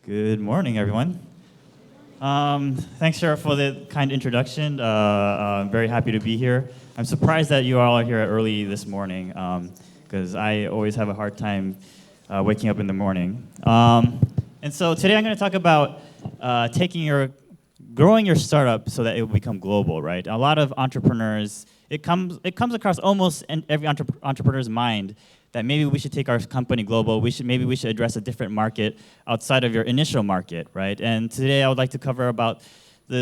Good morning, everyone. Thanks, Shara, for the kind introduction. I'm very happy to be here. I'm surprised that you all are here early this morning, because I always have a hard time waking up in the morning. And so today I'm going to talk about growing your startup so that it will become global, right? A lot of entrepreneurs, it comes across almost in every entrepreneur's mind that maybe we should take our company global. Maybe we should address a different market outside of your initial market, right? And today I would like to cover about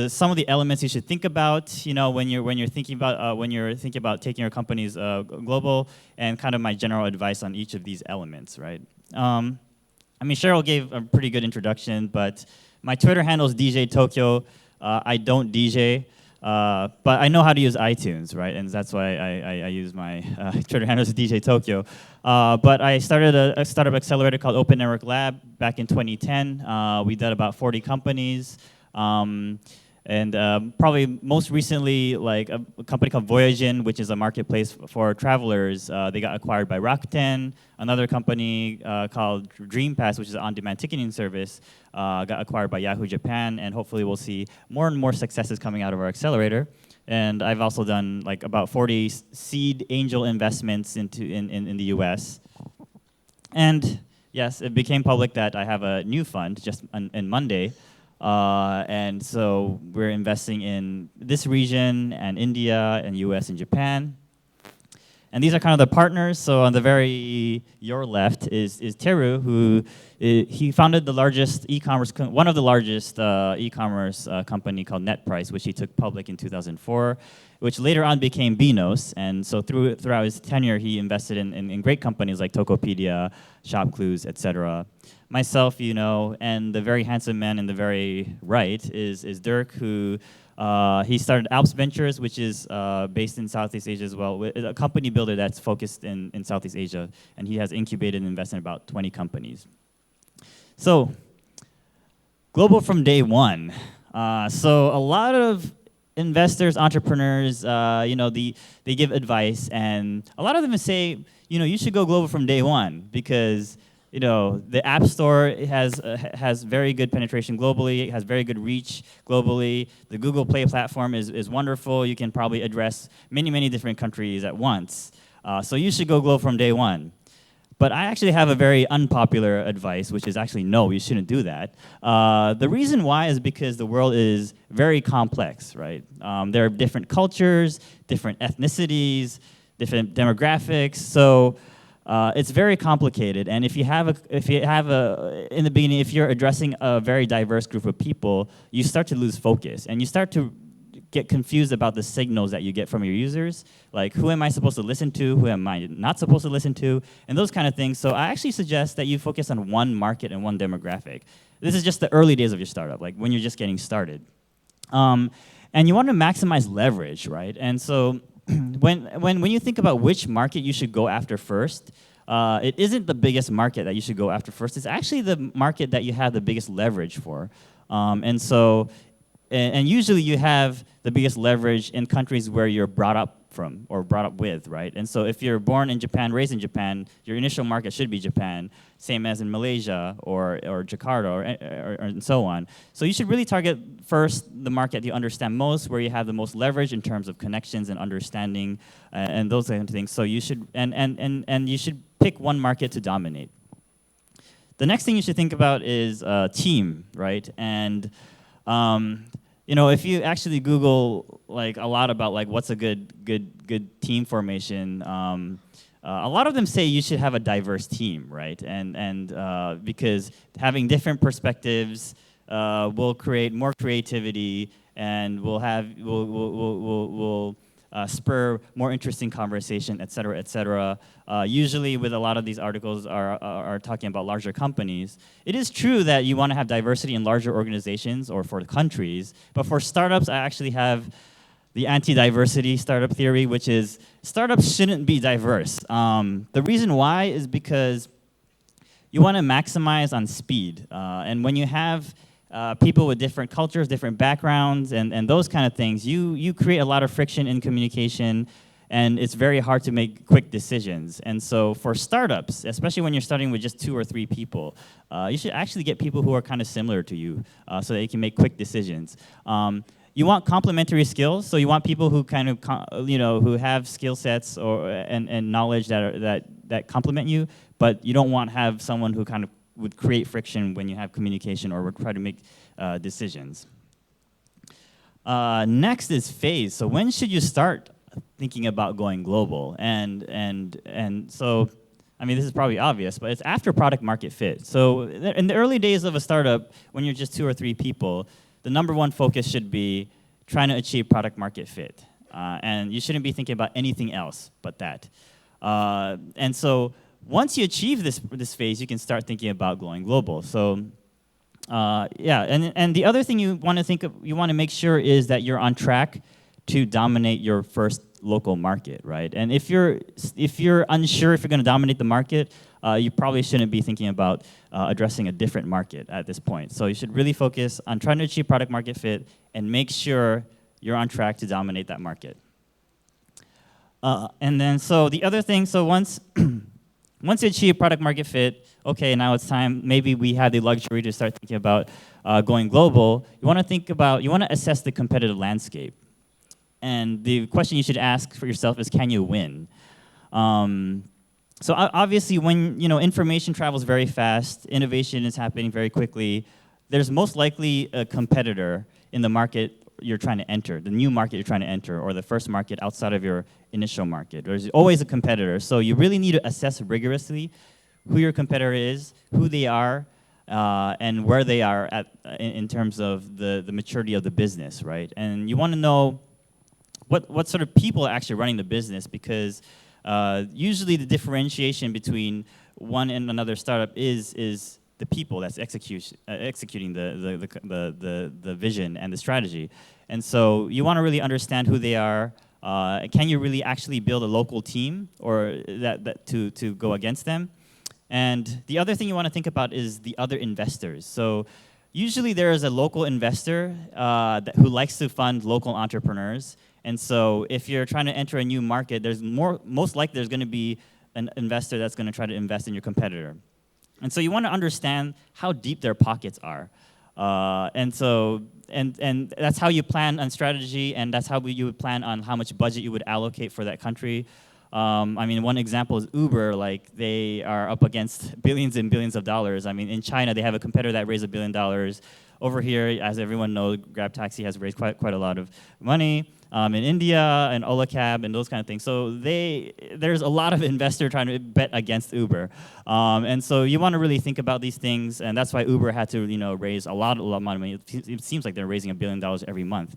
some of the elements you should think about, when you're thinking about taking your companies global, and kind of my general advice on each of these elements, right? Cheryl gave a pretty good introduction, but my Twitter handle is DJ Tokyo. I don't DJ. But I know how to use iTunes, right? And that's why I use my Twitter handle as DJ Tokyo. But I started a startup accelerator called Open Network Lab back in 2010. We did about 40 companies. And probably most recently, like a company called Voyagin, which is a marketplace for travelers. They got acquired by Rakuten. Another company called DreamPass, which is an on-demand ticketing service, got acquired by Yahoo Japan. And hopefully we'll see more and more successes coming out of our accelerator. And I've also done like about 40 seed angel investments in the US. And yes, it became public that I have a new fund just on Monday. And so we're investing in this region and India and US and Japan. And these are kind of the partners. So on the your left is Teru, who he founded the largest one of the largest e-commerce company called NetPrice, which he took public in 2004, which later on became Beanos. And so throughout his tenure, he invested in great companies like Tokopedia, ShopClues, etc. Myself, and the very handsome man in the very right is Dirk, who he started Alps Ventures, which is based in Southeast Asia as well, a company builder that's focused in Southeast Asia, and he has incubated and invested in about 20 companies. So, global from day one. So a lot of investors, entrepreneurs, they give advice, and a lot of them say, you should go global from day one because the App Store has very good penetration globally. It has very good reach globally. The Google Play platform is wonderful. You can probably address many, many different countries at once. So you should go global from day one. But I actually have a very unpopular advice, which is actually no, you shouldn't do that. The reason why is because the world is very complex, right? There are different cultures, different ethnicities, different demographics. So it's very complicated, and if you're addressing a very diverse group of people, you start to lose focus, and you start to get confused about the signals that you get from your users, like who am I supposed to listen to, who am I not supposed to listen to, and those kind of things. So I actually suggest that you focus on one market and one demographic. This is just the early days of your startup, like when you're just getting started. And you want to maximize leverage, right? And so when you think about which market you should go after first, it isn't the biggest market that you should go after first. It's actually the market that you have the biggest leverage for. And usually you have the biggest leverage in countries where you're brought up from or brought up with, right? And so if you're born in Japan, raised in Japan, your initial market should be Japan, same as in Malaysia or Jakarta or and so on. So you should really target first the market you understand most, where you have the most leverage in terms of connections and understanding and those kind of things. So you should and you should pick one market to dominate. The next thing you should think about is team, right? And if you actually Google like a lot about like what's a good team formation, a lot of them say you should have a diverse team, right? And because having different perspectives will create more creativity and will spur more interesting conversation, et cetera, et cetera. Usually with a lot of these articles are talking about larger companies. It is true that you want to have diversity in larger organizations or for countries, but for startups, I actually have the anti-diversity startup theory, which is startups shouldn't be diverse. The reason why is because you want to maximize on speed. And when you have people with different cultures, different backgrounds, and those kind of things, you create a lot of friction in communication. and it's very hard to make quick decisions. And so for startups, especially when you're starting with just 2 or 3 people, you should actually get people who are kind of similar to you so that you can make quick decisions. You want complementary skills, so you want people who kind of, who have skill sets and knowledge that complement you, but you don't want to have someone who kind of would create friction when you have communication or would try to make decisions. Next is phase. So when should you start thinking about going global? And so, I mean, this is probably obvious, but it's after product market fit. So in the early days of a startup, when you're just 2 or 3 people, the #1 focus should be trying to achieve product market fit. And you shouldn't be thinking about anything else but that. And so once you achieve this phase, you can start thinking about going global. So and the other thing you want to make sure is that you're on track to dominate your first local market, right? And if you're unsure if you're going to dominate the market, you probably shouldn't be thinking about addressing a different market at this point. So you should really focus on trying to achieve product market fit and make sure you're on track to dominate that market. And then, so the other thing, so once you achieve product market fit, okay, now it's time, maybe we have the luxury to start thinking about going global. You want to assess the competitive landscape. And the question you should ask for yourself is, can you win? So obviously, when information travels very fast, innovation is happening very quickly, there's most likely a competitor in the market you're trying to enter, the new market you're trying to enter, or the first market outside of your initial market. There's always a competitor. So you really need to assess rigorously who your competitor is, who they are, and where they are in terms of the maturity of the business, right? And you want to know what sort of people are actually running the business, because usually the differentiation between one and another startup is the people that's executing the vision and the strategy. And so you want to really understand who they are. Can you really actually build a local team or to go against them? And the other thing you want to think about is the other investors. So usually there is a local investor who likes to fund local entrepreneurs. And so if you're trying to enter a new market, most likely there's going to be an investor that's going to try to invest in your competitor. And so you want to understand how deep their pockets are. And that's how you plan on strategy, and that's how you would plan on how much budget you would allocate for that country. I mean, one example is Uber. Like, they are up against billions and billions of dollars. I mean, in China, they have a competitor that raised $1 billion. Over here, as everyone knows, Grab Taxi has raised quite a lot of money. In India, and Ola Cab, and those kind of things. So there's a lot of investors trying to bet against Uber. And so you want to really think about these things, and that's why Uber had to raise a lot of money. It seems like they're raising $1 billion every month.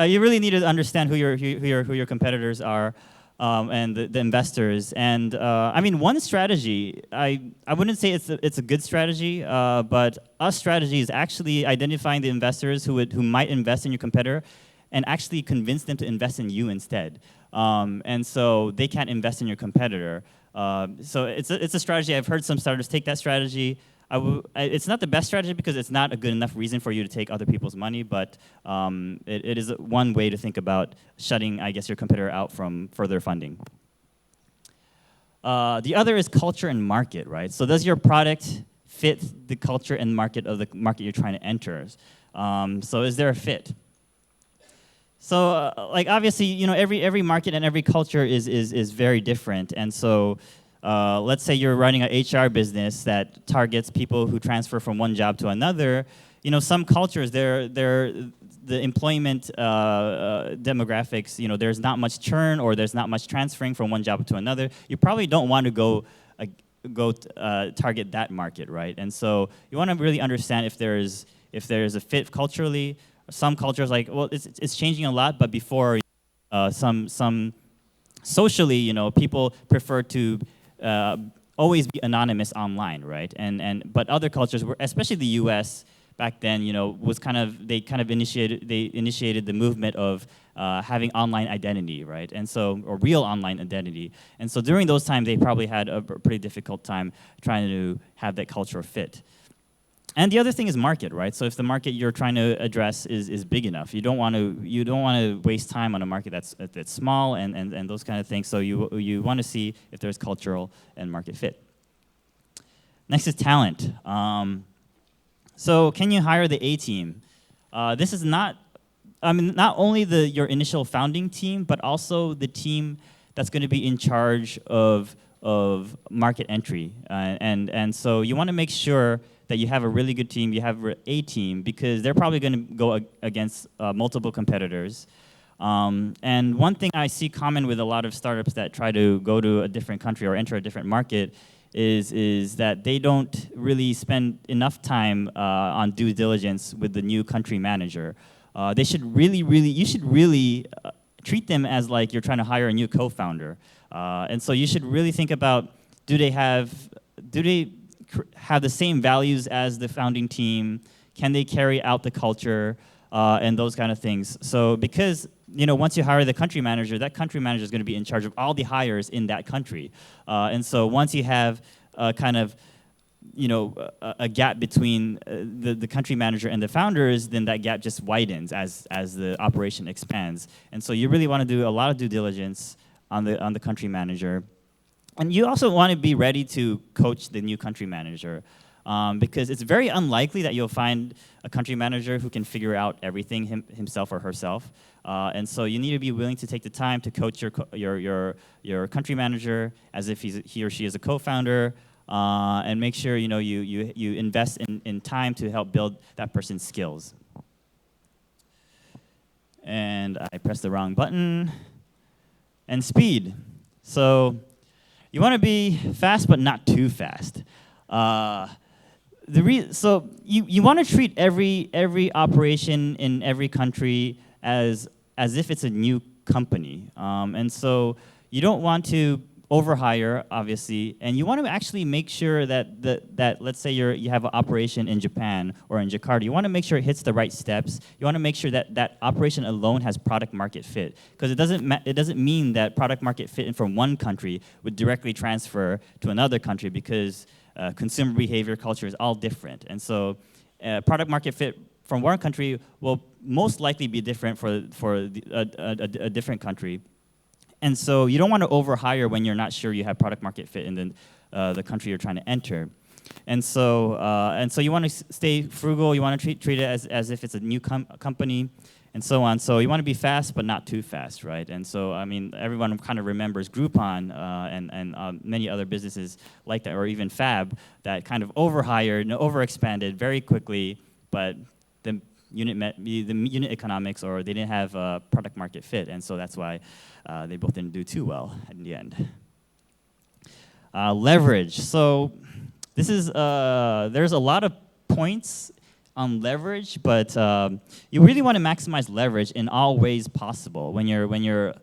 You really need to understand who your competitors are, and the investors. And I mean, one strategy, I wouldn't say it's a good strategy, but a strategy is actually identifying the investors who might invest in your competitor, and actually convince them to invest in you instead. And so they can't invest in your competitor. So it's a strategy. I've heard some startups take that strategy. It's not the best strategy because it's not a good enough reason for you to take other people's money, but it is one way to think about shutting, I guess, your competitor out from further funding. The other is culture and market, right? So does your product fit the culture and market of the market you're trying to enter? So is there a fit? So like, obviously, every market and every culture is very different, and so let's say you're running an HR business that targets people who transfer from one job to another. Some cultures, the employment demographics, there's not much churn, or there's not much transferring from one job to another. You probably don't want to go target that market, right? And so you want to really understand if there's a fit culturally. Some cultures, like, well, it's changing a lot, but before, some socially, people prefer to always be anonymous online, right? But other cultures, especially the U.S. back then, they initiated the movement of having online identity, right? And so, or real online identity. And so during those times, they probably had a pretty difficult time trying to have that cultural fit. And the other thing is market, right? So if the market you're trying to address is big enough, you don't want to waste time on a market that's small and those kind of things. So you want to see if there's cultural and market fit. Next is talent. So can you hire the A team? This is not, not only your initial founding team, but also the team that's going to be in charge of market entry. And so you want to make sure that you have a really good team, you have a team, because they're probably going to go against multiple competitors. And one thing I see common with a lot of startups that try to go to a different country or enter a different market is that they don't really spend enough time on due diligence with the new country manager. You should really treat them as like you're trying to hire a new co-founder. And so you should really think about, do they have the same values as the founding team? Can they carry out the culture and those kind of things? So because once you hire the country manager, that country manager is going to be in charge of all the hires in that country. And so once you have kind of a gap between the country manager and the founders, then that gap just widens as the operation expands. And so you really want to do a lot of due diligence on the country manager. And you also want to be ready to coach the new country manager, because it's very unlikely that you'll find a country manager who can figure out everything himself or herself. And so you need to be willing to take the time to coach your country manager as if he or she is a co-founder, and make sure you invest in time to help build that person's skills. And I pressed the wrong button. And speed. So you want to be fast, but not too fast. So you want to treat every operation in every country as if it's a new company, and so you don't want to overhire, obviously, and you want to actually make sure that let's say you have an operation in Japan or in Jakarta, you want to make sure it hits the right steps. You want to make sure that operation alone has product market fit, because it doesn't mean that product market fit from one country would directly transfer to another country, because consumer behavior, culture is all different, and so product market fit from one country will most likely be different for a different country. And so you don't want to overhire when you're not sure you have product market fit in the country you're trying to enter. And so you want to stay frugal. You want to treat it as if it's a new company, and so on. So you want to be fast, but not too fast, right? And so everyone kind of remembers Groupon and many other businesses like that, or even Fab, that kind of overhired and overexpanded very quickly, but the unit economics, or they didn't have product market fit, and so that's why they both didn't do too well in the end. Leverage. So this is there's a lot of points on leverage, but you really want to maximize leverage in all ways possible when you're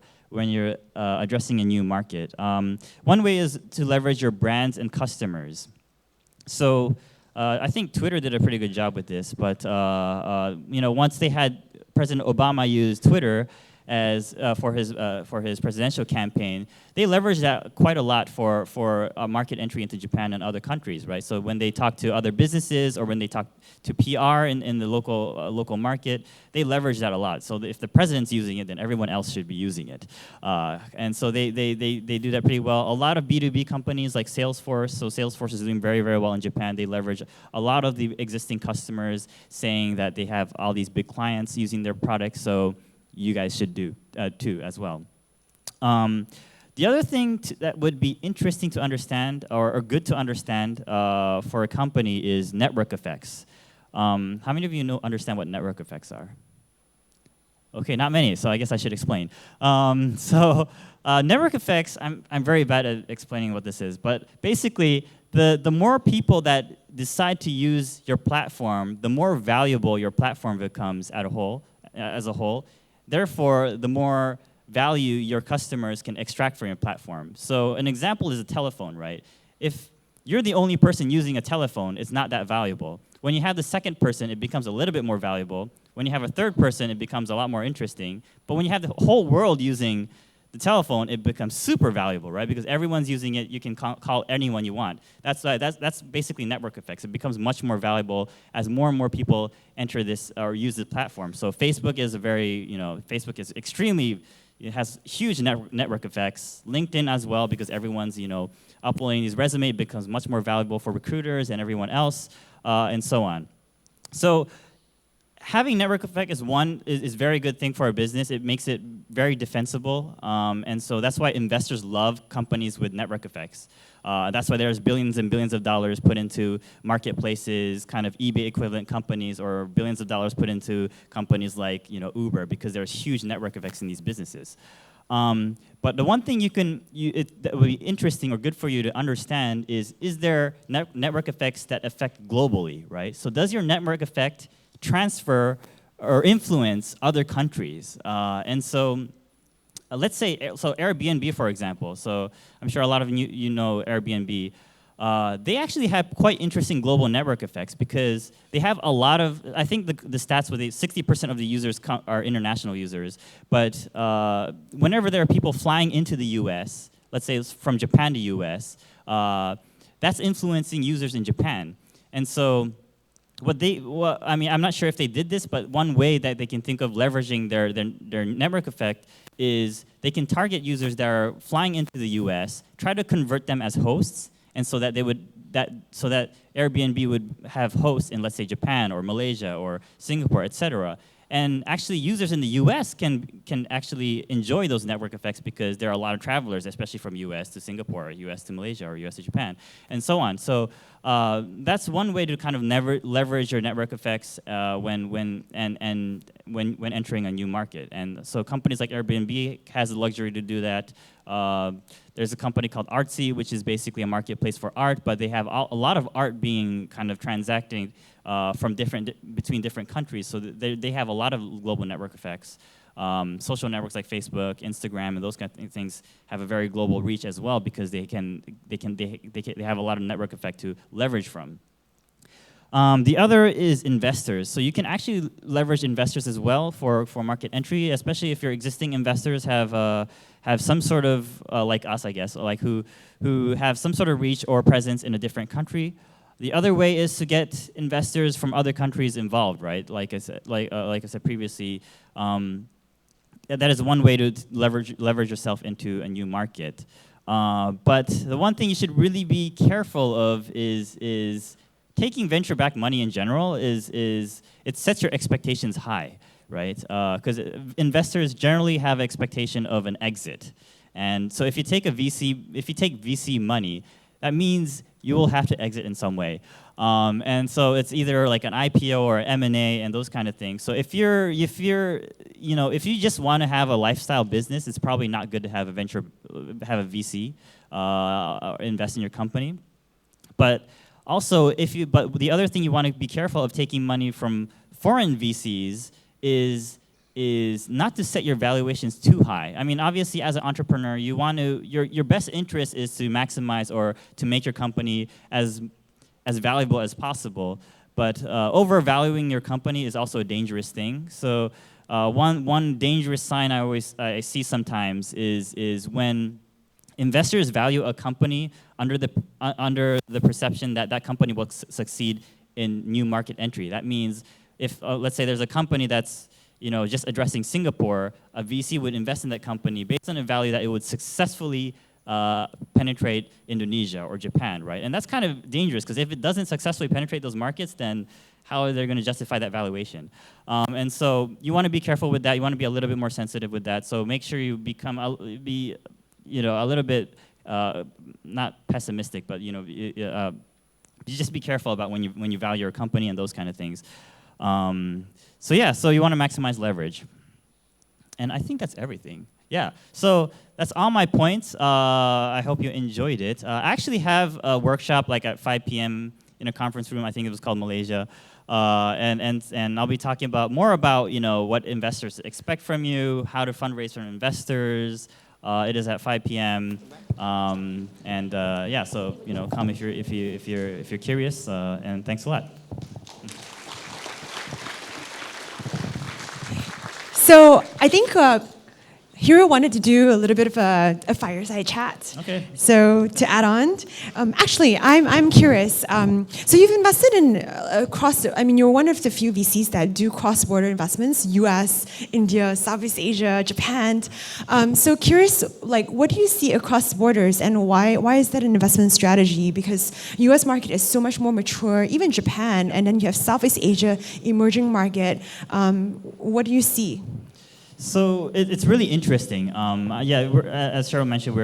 addressing a new market. One way is to leverage your brands and customers. So I think Twitter did a pretty good job with this, but once they had President Obama use Twitter as for his presidential campaign, they leveraged that quite a lot for market entry into Japan and other countries, right? So when they talk to other businesses, or when they talk to PR in the local market, they leverage that a lot. So if the president's using it, then everyone else should be using it, and so they do that pretty well. A lot of B2B companies like Salesforce, so Salesforce is doing very, very well in Japan. They leverage a lot of the existing customers, saying that they have all these big clients using their products, so you guys should do too as well. The other thing that would be interesting to understand, or good to understand for a company, is network effects. How many of you understand what network effects are? Okay, not many, so I guess I should explain. Network effects, I'm very bad at explaining what this is, but basically, the more people that decide to use your platform, the more valuable your platform becomes as a whole. Therefore, the more value your customers can extract from your platform. So an example is a telephone, right? If you're the only person using a telephone, it's not that valuable. When you have the second person, it becomes a little bit more valuable. When you have a third person, it becomes a lot more interesting. But when you have the whole world using the telephone, it becomes super valuable, right? Because everyone's using it. You can call anyone you want. That's basically network effects. It becomes much more valuable as more and more people enter this or use this platform. So Facebook is Facebook is extremely, it has huge network effects. LinkedIn as well, because everyone's, uploading these resumes. It becomes much more valuable for recruiters and everyone else, and so on. So having network effect is very good thing for a business. It makes it very defensible, and so that's why investors love companies with network effects. That's why there's billions and billions of dollars put into marketplaces, kind of eBay equivalent companies, or billions of dollars put into companies like Uber, because there's huge network effects in these businesses. But the one thing that would be interesting or good for you to understand is there network effects that affect globally, right? So does your network effect transfer or influence other countries? And so let's say, Airbnb, for example. So I'm sure a lot of you know Airbnb. They actually have quite interesting global network effects because they have a lot of, I think the stats with 60% of the users are international users. But whenever there are people flying into the US, let's say it's from Japan to US, that's influencing users in Japan. And so I'm not sure if they did this, but one way that they can think of leveraging their network effect is they can target users that are flying into the US, try to convert them as hosts, and so that Airbnb would have hosts in, let's say, Japan or Malaysia or Singapore, etc. And actually, users in the US can actually enjoy those network effects because there are a lot of travelers, especially from US to Singapore, or US to Malaysia, or US to Japan, and so on. So that's one way to kind of leverage your network effects when entering a new market. And so companies like Airbnb has the luxury to do that. There's a company called Artsy, which is basically a marketplace for art, but they have a lot of art being kind of transacting between different countries. So they have a lot of global network effects. Social networks like Facebook, Instagram, and those kind of things have a very global reach as well because they have a lot of network effect to leverage from. The other is investors. So you can actually leverage investors as well for market entry, especially if your existing investors have some sort of, like us, I guess, or like who have some sort of reach or presence in a different country. The other way is to get investors from other countries involved, right? Like I said previously, that is one way to leverage yourself into a new market. But the one thing you should really be careful of is taking venture-backed money in general it sets your expectations high, right? Because investors generally have expectation of an exit, and so if you take VC money, that means you will have to exit in some way, and so it's either like an IPO or M&A and those kind of things. So if you just want to have a lifestyle business, it's probably not good to have a VC invest in your company, but also, but the other thing you want to be careful of taking money from foreign VCs is not to set your valuations too high. I mean, obviously, as an entrepreneur, you want to your best interest is to maximize or to make your company as valuable as possible. But overvaluing your company is also a dangerous thing. So one dangerous sign I see sometimes is when investors value a company under the perception that company will succeed in new market entry. That means if, let's say there's a company that's just addressing Singapore, a VC would invest in that company based on a value that it would successfully penetrate Indonesia or Japan, right? And that's kind of dangerous because if it doesn't successfully penetrate those markets, then how are they going to justify that valuation? And so you want to be careful with that. You want to be a little bit more sensitive with that. So make sure you be a little bit not pessimistic, but you just be careful about when you value your company and those kind of things. So you want to maximize leverage, and I think that's everything. Yeah, so that's all my points. I hope you enjoyed it. I actually have a workshop like at 5 p.m. in a conference room. I think it was called Malaysia. And I'll be talking more about what investors expect from you, how to fundraise from investors. It is at 5 p.m. So come if you're curious. And thanks a lot. So I think Hiro wanted to do a little bit of a fireside chat. Okay. So to add on, actually, I'm curious. So you've invested in you're one of the few VCs that do cross-border investments: U.S., India, Southeast Asia, Japan. So curious, like, what do you see across borders, and why is that an investment strategy? Because U.S. market is so much more mature, even Japan, and then you have Southeast Asia, emerging market. What do you see? So it's really interesting. As Cheryl mentioned,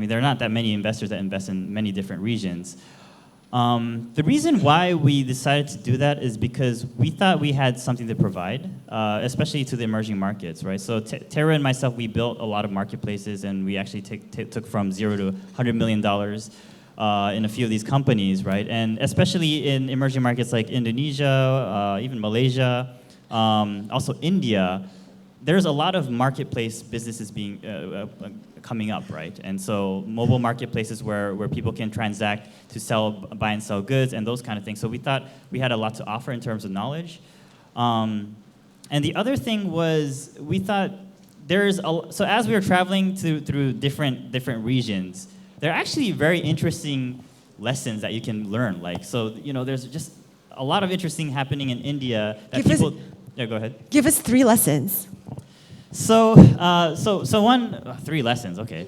there are not that many investors that invest in many different regions. The reason why we decided to do that is because we thought we had something to provide, especially to the emerging markets, right? So Tara and myself, we built a lot of marketplaces, and we actually took from $0 to $100 million in a few of these companies, right? And especially in emerging markets like Indonesia, even Malaysia, also India, there's a lot of marketplace businesses being coming up, right? And so mobile marketplaces where people can transact to buy and sell goods and those kind of things. So we thought we had a lot to offer in terms of knowledge. And the other thing was we thought so as we were traveling through different regions, there are actually very interesting lessons that you can learn. There's just a lot of interesting happening in India that Yeah, go ahead. Give us 3 lessons. So one 3 lessons. Okay.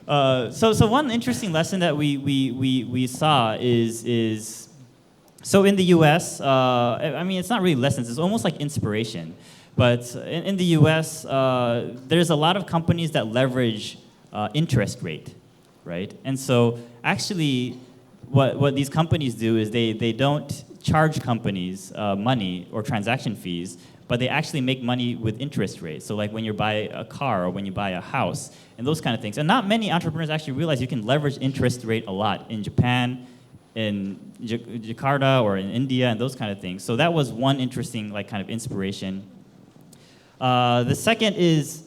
So one interesting lesson that we saw is so in the U.S. It's not really lessons. It's almost like inspiration. But in the U.S., there's a lot of companies that leverage interest rate, right? And so actually, what these companies do is they don't charge companies money or transaction fees, but they actually make money with interest rates. So like when you buy a car or when you buy a house and those kind of things. And not many entrepreneurs actually realize you can leverage interest rate a lot in Japan, in Jakarta, or in India, and those kind of things. So that was one interesting kind of inspiration. The second is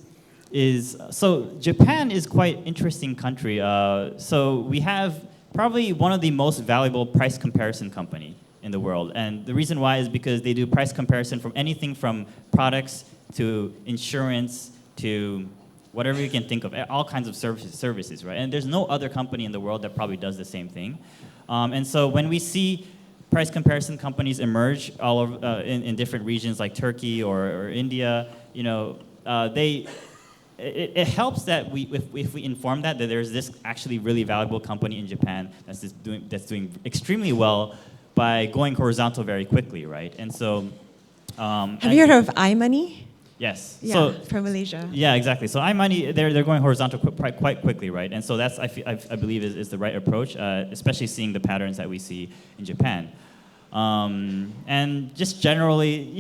so Japan is quite interesting country. So we have probably one of the most valuable price comparison company in the world. And the reason why is because they do price comparison from anything from products to insurance to whatever you can think of, all kinds of services, right? And there's no other company in the world that probably does the same thing. And so when we see price comparison companies emerge all over, in different regions like Turkey or India, it helps that if we inform that there's this actually really valuable company in Japan that's doing extremely well by going horizontal very quickly, right? And so, have you heard of iMoney? Yes. Yeah, so, from Malaysia. Yeah, exactly. So iMoney, they're going horizontal quite quickly, right? And so that's I believe is the right approach, especially seeing the patterns that we see in Japan, and just generally,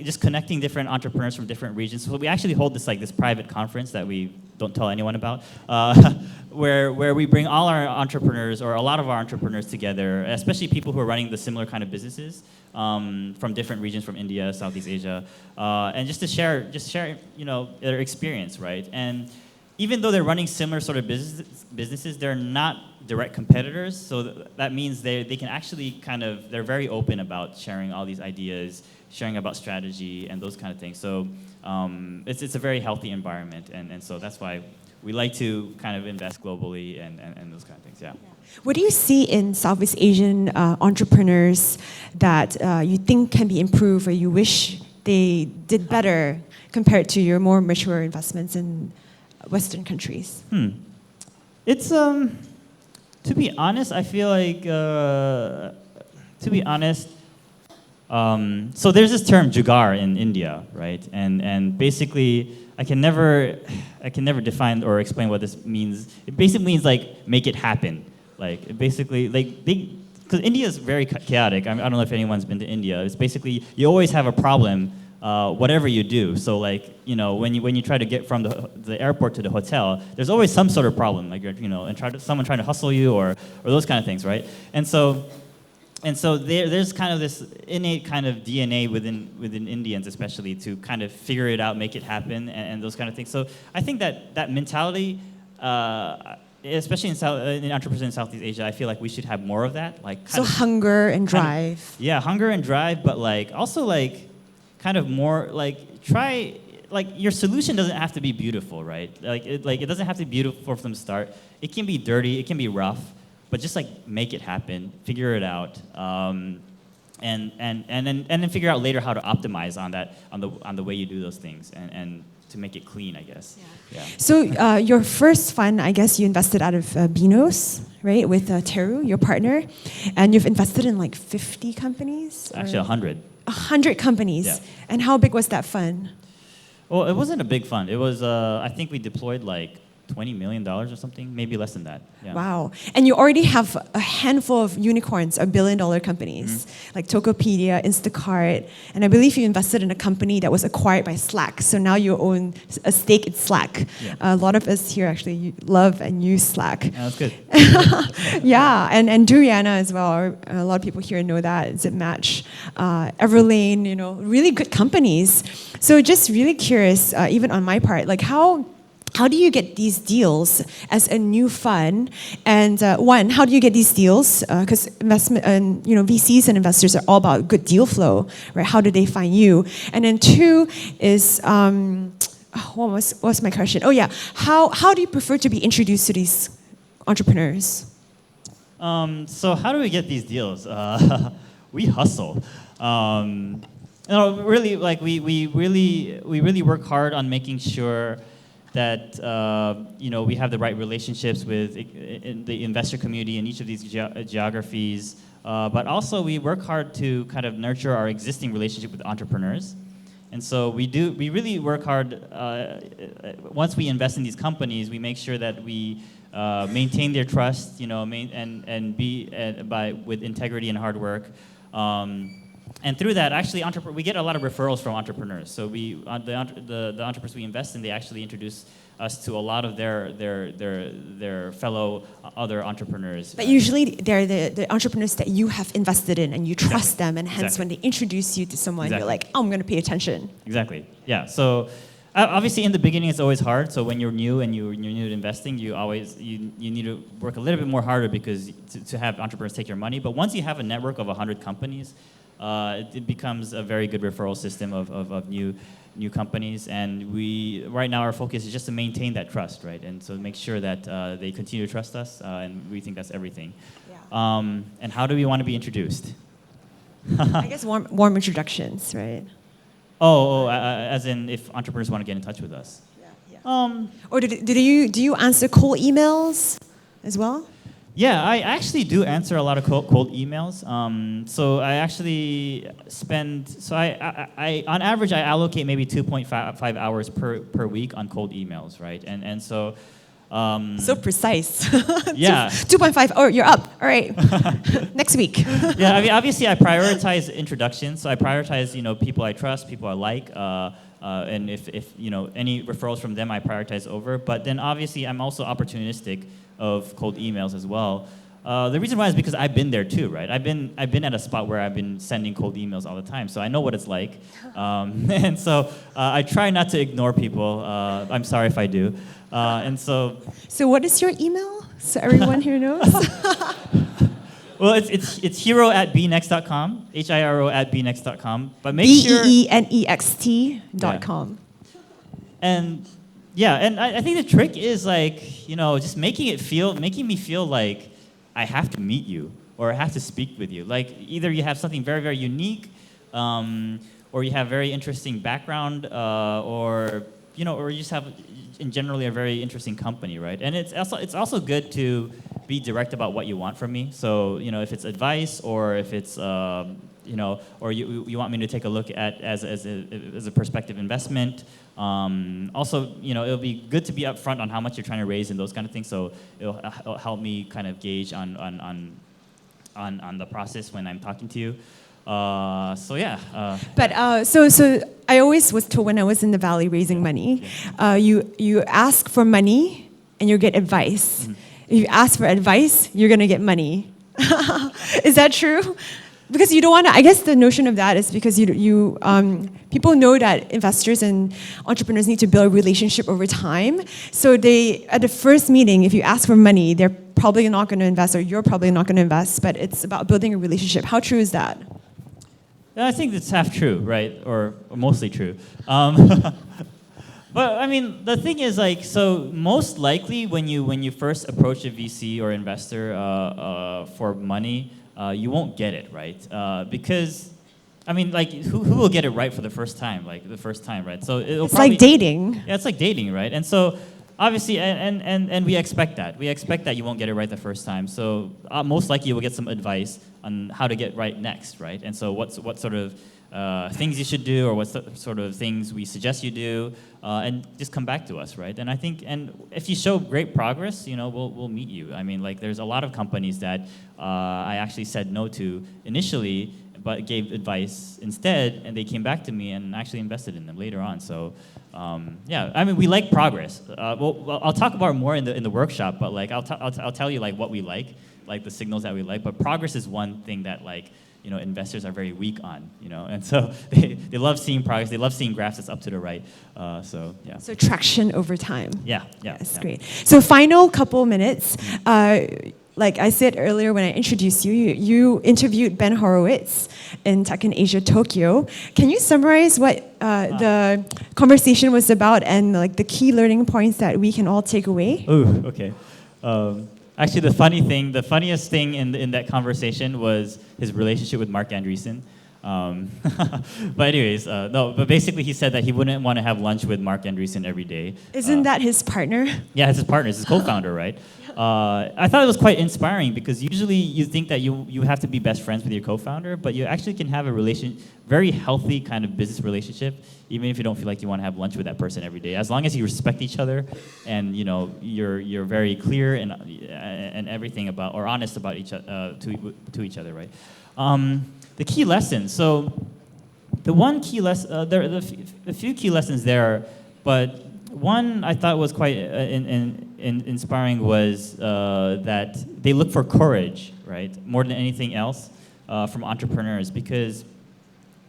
just connecting different entrepreneurs from different regions. So we actually hold this private conference that we don't tell anyone about, where we bring all our entrepreneurs or a lot of our entrepreneurs together, especially people who are running the similar kind of businesses from different regions, from India, Southeast Asia, and just to share their experience, right? And even though they're running similar sort of businesses, they're not direct competitors. So that means they can actually they're very open about sharing all these ideas, sharing about strategy and those kind of things. So it's a very healthy environment, and so that's why we like to kind of invest globally and those kind of things. Yeah. What do you see in Southeast Asian entrepreneurs that you think can be improved, or you wish they did better compared to your more mature investments in Western countries? It's to be honest, I feel like so there's this term jugaad in India, right? And basically I can never define or explain what this means. It basically means make it happen. Basically because India is very chaotic. I don't know if anyone's been to India. It's basically you always have a problem. Whatever you do, so when you try to get from the airport to the hotel, there's always some sort of problem, someone trying to hustle you or those kind of things, right? And so there's kind of this innate kind of DNA within Indians, especially, to kind of figure it out, make it happen, and those kind of things. So I think that mentality, especially in entrepreneurs in Southeast Asia, I feel like we should have more of that, hunger and drive. Yeah, hunger and drive, but also kind of more like try. Like your solution doesn't have to be beautiful, right? It doesn't have to be beautiful from the start. It can be dirty, it can be rough, but just like make it happen, figure it out, and then figure out later how to optimize on that on the way you do those things and to make it clean, I guess. Yeah. So your first fund, I guess you invested out of Binos, right, with Teru, your partner, and you've invested in like 50 companies. Actually, 100. 100 companies. Yeah. And how big was that fund? Well, it wasn't a big fund. It was, I think we deployed like $20 million or something, maybe less than that. Yeah. Wow. And you already have a handful of unicorns, or billion-dollar companies, like Tokopedia, Instacart, and I believe you invested in a company that was acquired by Slack. So now you own a stake in Slack. Yeah. A lot of us here actually love and use Slack. Yeah, that's good. Yeah, and Duriana as well. A lot of people here know that. ZipMatch, Everlane, really good companies. So just really curious, even on my part, like how do you get these deals as a new fund? And one, how do you get these deals? Because investment and VCs and investors are all about good deal flow, right? How do they find you? And then two is what was my question? Oh yeah, how do you prefer to be introduced to these entrepreneurs? So how do we get these deals? We hustle. Really, like we really work hard on making sure that we have the right relationships with the investor community in each of these geographies, but also we work hard to kind of nurture our existing relationship with entrepreneurs. And so we really work hard. Once we invest in these companies, we make sure that we maintain their trust, and be with integrity and hard work. And through that, actually, we get a lot of referrals from entrepreneurs. So the entrepreneurs we invest in, they actually introduce us to a lot of their fellow other entrepreneurs. But usually, they're the entrepreneurs that you have invested in, and you trust them, and hence, when they introduce you to someone, you're like, oh, I'm going to pay attention. Exactly. Yeah. So obviously, in the beginning, it's always hard. So when you're new and you're new to investing, you need to work a little bit more harder because to have entrepreneurs take your money. But once you have a network of 100 companies, it becomes a very good referral system of new companies, and right now our focus is just to maintain that trust, right? And so make sure that they continue to trust us, and we think that's everything. Yeah. And how do we want to be introducced? I guess warm introductions, right? As in if entrepreneurs want to get in touch with us. Yeah. Or do you answer cold emails as well? Yeah, I actually do answer a lot of cold emails. So I actually spend, I on average, I allocate maybe 2.5 hours per week on cold emails, right? And so... so precise. Yeah. 2.5, oh, you're up. All right. Next week. Yeah, I mean, obviously I prioritize introductions. So I prioritize, people I trust, people I like. And if any referrals from them, I prioritize over. But then obviously I'm also opportunistic of cold emails as well. The reason why is because I've been there too, right? I've been at a spot where I've been sending cold emails all the time, so I know what it's like. And so I try not to ignore people. I'm sorry if I do. And so. So what is your email? So everyone here knows. Well, it's hiro@bnext.com, hiro@bnext.com. But make sure BEENEXT.com. And yeah, and I think the trick is like, just making me feel like I have to meet you or I have to speak with you. Like either you have something very, very unique, or you have very interesting background, or you just have in generally a very interesting company, right? And it's also good to be direct about what you want from me. So if it's advice or if it's or you want me to take a look at as a prospective investment. Also, it'll be good to be upfront on how much you're trying to raise and those kind of things. So it'll help me kind of gauge on the process when I'm talking to you. So yeah. But so I always was told when I was in the Valley raising money, you ask for money and you get advice. Mm-hmm. If you ask for advice, you're gonna get money. Is that true? Because you don't want to. I guess the notion of that is because people know that investors and entrepreneurs need to build a relationship over time. So they, at the first meeting, if you ask for money, they're probably not going to invest, or you're probably not going to invest. But it's about building a relationship. How true is that? I think it's half true, right? Or mostly true. But I mean, the thing is, like, so most likely when you first approach a VC or investor for money, you won't get it, right? Because, I mean, like, who will get it right for the first time, right? So it's like dating. Yeah, it's like dating, right? And so, obviously, and we expect that. We expect that you won't get it right the first time. So most likely you will get some advice on how to get right next, right? And so what sort of things you should do, or what sort of things we suggest you do, and just come back to us, right? And I think, and if you show great progress, you know, we'll meet you. I mean, like, there's a lot of companies that I actually said no to initially, but gave advice instead, and they came back to me and actually invested in them later on. So, yeah, I mean, we like progress. Well, I'll talk about it more in the workshop, but like, I'll tell you like what we like the signals that we like. But progress is one thing that, like, you know, investors are very weak on, you know, and so they love seeing progress. They love seeing graphs that's up to the right. So yeah. So traction over time. Yeah. That's great. So final couple minutes. Like I said earlier when I introduced you, you interviewed Ben Horowitz in Tech in Asia, Tokyo. Can you summarize what the conversation was about and like the key learning points that we can all take away? Oh, okay. Actually, the funniest thing in that conversation was his relationship with Mark Andreessen. But anyways, no. But basically, he said that he wouldn't want to have lunch with Mark Andreessen every day. Isn't that his partner? Yeah, it's his partner, it's his co-founder, right? I thought it was quite inspiring because usually you think that you have to be best friends with your co-founder, but you actually can have a very healthy kind of business relationship, even if you don't feel like you want to have lunch with that person every day. As long as you respect each other, and you know you're very clear and everything about, or honest about to each other, right? The key lessons. So the one key lesson, there are a few key lessons there, but one I thought was quite inspiring was that they look for courage, right, more than anything else from entrepreneurs,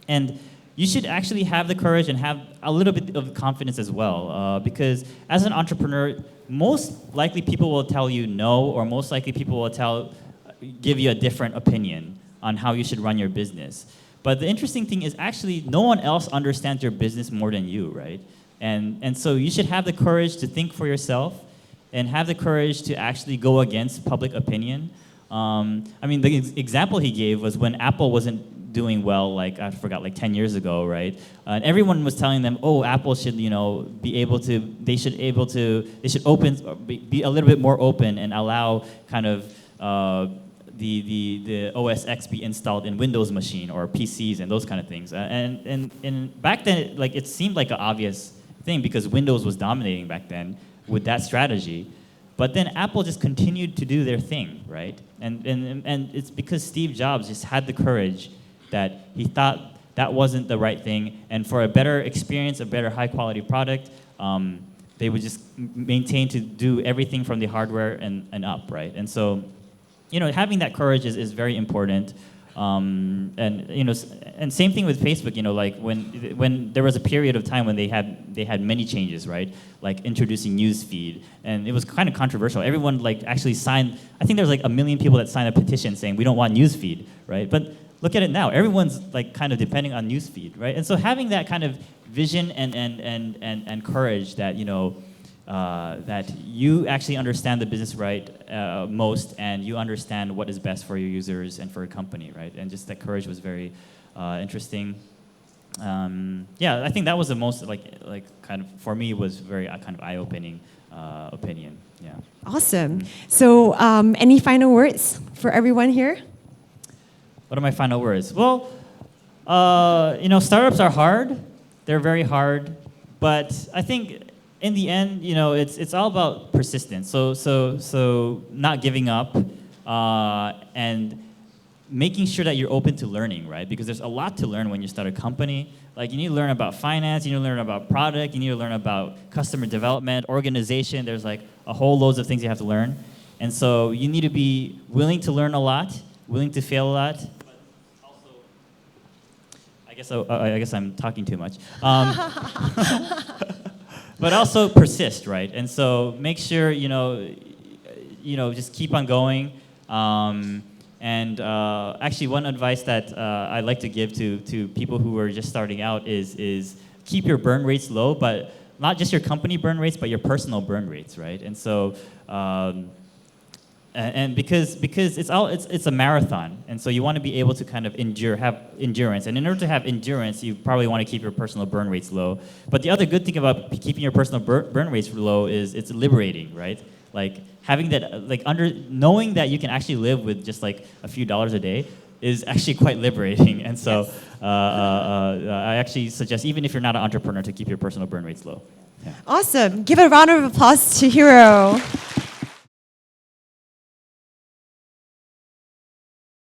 and you should actually have the courage and have a little bit of confidence as well, because as an entrepreneur, most likely people will tell you no, or most likely people will give you a different opinion on how you should run your business. But the interesting thing is actually no one else understands your business more than you, right? And so you should have the courage to think for yourself and have the courage to actually go against public opinion. I mean, the example he gave was when Apple wasn't doing well, like, I forgot, like 10 years ago, right? And everyone was telling them, oh, Apple should, you know, be a little bit more open and allow kind of the OS X be installed in Windows machine or PCs and those kind of things. And back then, like, it seemed like an obvious thing because Windows was dominating back then with that strategy. But then Apple just continued to do their thing, right? And it's because Steve Jobs just had the courage that he thought that wasn't the right thing, and for a better experience, a better high quality product, they would just maintain to do everything from the hardware and up, right? And so, you know, having that courage is very important. And you know, and same thing with Facebook. You know, like when there was a period of time when they had many changes, right? Like introducing news feed, and it was kind of controversial. Everyone like actually signed. I think there's like 1 million people that signed a petition saying we don't want news feed, right? But look at it now. Everyone's like kind of depending on news feed, right? And so having that kind of vision and courage that, you know, that you actually understand the business right most, and you understand what is best for your users and for your company, right? And just that courage was very interesting. Yeah, I think that was the most like kind of for me was very kind of eye-opening opinion. Yeah. Awesome. So, any final words for everyone here? What are my final words? Well, you know, startups are hard. They're very hard, but I think in the end, you know, it's all about persistence. So not giving up and making sure that you're open to learning, right? Because there's a lot to learn when you start a company. Like you need to learn about finance, you need to learn about product, you need to learn about customer development, organization. There's like a whole loads of things you have to learn, and so you need to be willing to learn a lot, willing to fail a lot. I guess I'm talking too much. But also persist, right? And so make sure, you know, just keep on going. And actually, one advice that I like to give to people who are just starting out is keep your burn rates low, but not just your company burn rates, but your personal burn rates, right? And so, and because it's a marathon, and so you want to be able to kind of have endurance. And in order to have endurance, you probably want to keep your personal burn rates low. But the other good thing about keeping your personal burn rates low is it's liberating, right? Like having that, knowing that you can actually live with just like a few dollars a day is actually quite liberating. And so Yes. I actually suggest, even if you're not an entrepreneur, to keep your personal burn rates low. Yeah. Awesome. Give a round of applause to Hiro.